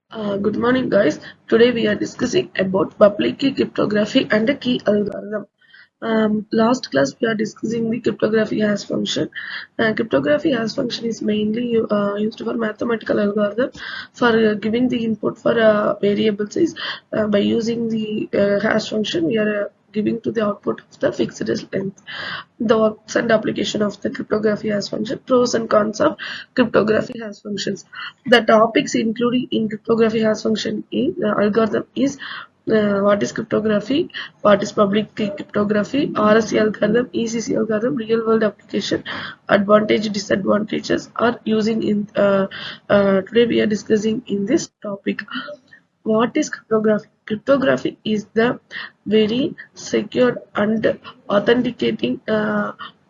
Good morning, guys. Today we are discussing about public key cryptography and the key algorithm. Last class we are discussing the cryptography hash function. Cryptography hash function is mainly used for mathematical algorithm for giving the input for variable size. By using the hash function, we are giving to the output of the fixed length. The works and application of the cryptography hash function, pros and cons of cryptography hash functions. The topics included in cryptography hash function in algorithm is what is cryptography, what is public key cryptography, RSC algorithm, ECC algorithm, real world application, advantage, disadvantages are using in today we are discussing in this topic. What is cryptography? Cryptography is the very secure and authenticating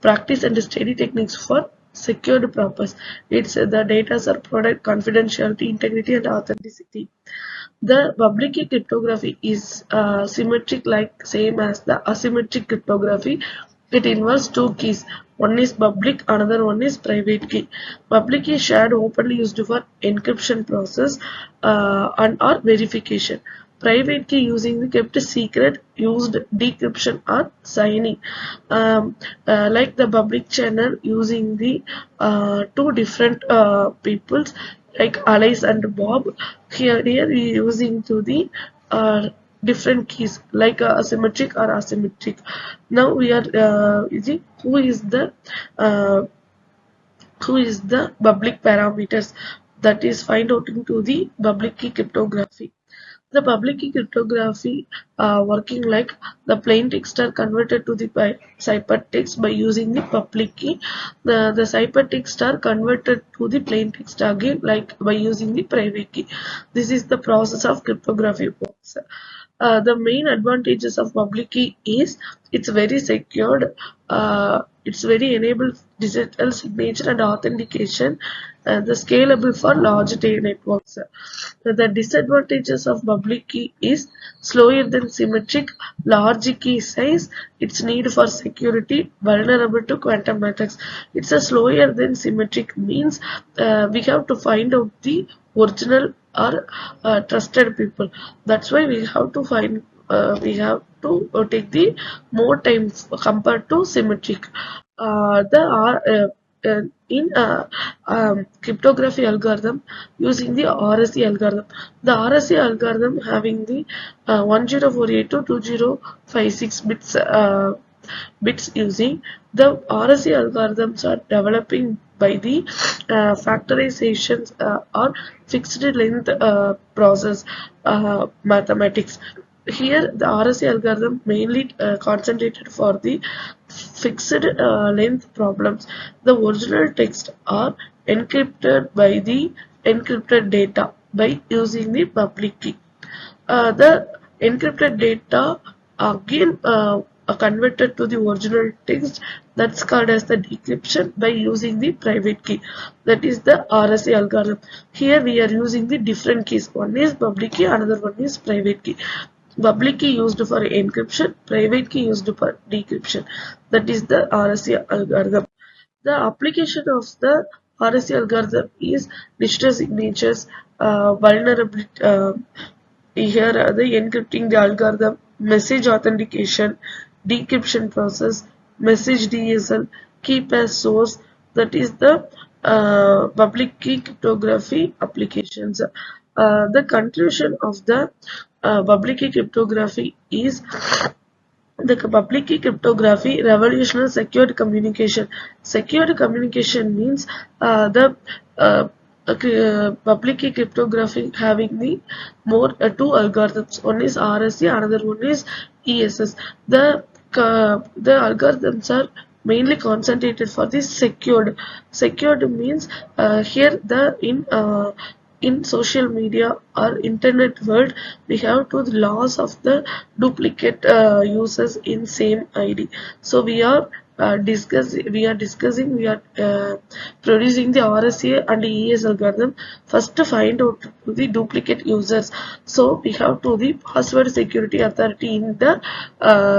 practice and study techniques for secured purpose. It's the data are product confidentiality, integrity, and authenticity. The public key cryptography is symmetric, like same as the asymmetric cryptography. It involves two keys. One is public, another one is private key. Public key shared openly used for encryption process and or verification. Private key using the kept secret used decryption or signing. Like the public channel using the two different peoples like Alice and Bob. Here we using to the different keys like asymmetric or asymmetric. Now we are using uh, who is the public parameters, that is find out into the public key cryptography. The public key cryptography working like the plain text are converted to the ciphertext by using the public key. The ciphertext are converted to the plain text again like by using the private key. This is the process of cryptography works. The main advantages of public key is it's very secured, it's very enable digital signature and authentication, the scalable for large data networks. The disadvantages of public key is slower than symmetric, large key size, its need for security, vulnerable to quantum attacks. It's a slower than symmetric means we have to find out the original or trusted people. That's why we have to take the more time compared to symmetric. The in cryptography algorithm using the RSC algorithm. The RSC algorithm having the 1048 to 2056 bits using the RSC algorithms are developing by the factorizations or fixed length process mathematics. Here the RSC algorithm mainly concentrated for the fixed length problems. The original text are encrypted by the encrypted data by using the public key. The encrypted data again are converted to the original text, that's called as the decryption by using the private key, that is the RSA algorithm. Here we are using the different keys, one is public key, another one is private key. Public key used for encryption, private key used for decryption, that is the RSA algorithm. The application of the RSA algorithm is digital signatures, vulnerability. Here are the encrypting the algorithm, message authentication, decryption process, message DSL, keep as source. That is the public key cryptography applications. The conclusion of the public key cryptography is the public key cryptography revolutionary secured communication. Secured communication means the public key cryptography having the more two algorithms. One is RSC, another one is ESS. The algorithms are mainly concentrated for the secured. Secured means here the in social media or internet world we have to the loss of the duplicate users in same ID. So we are producing the RSA and ES algorithm first to find out the duplicate users. So we have to the password security authority in the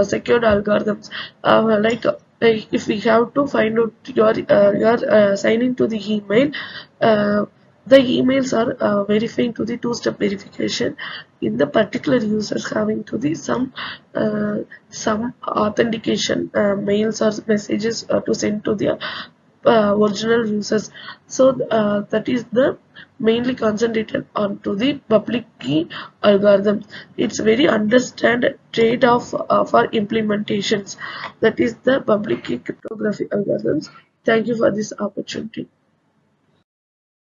secured algorithms, like if we have to find out your signing to the email, The emails are verifying to the two-step verification in the particular users having to the some authentication mails or messages to send to their original users. So that is the mainly concentrated onto the public key algorithm. It's very understand trade-off for implementations. That is the public key cryptography algorithms. Thank you for this opportunity.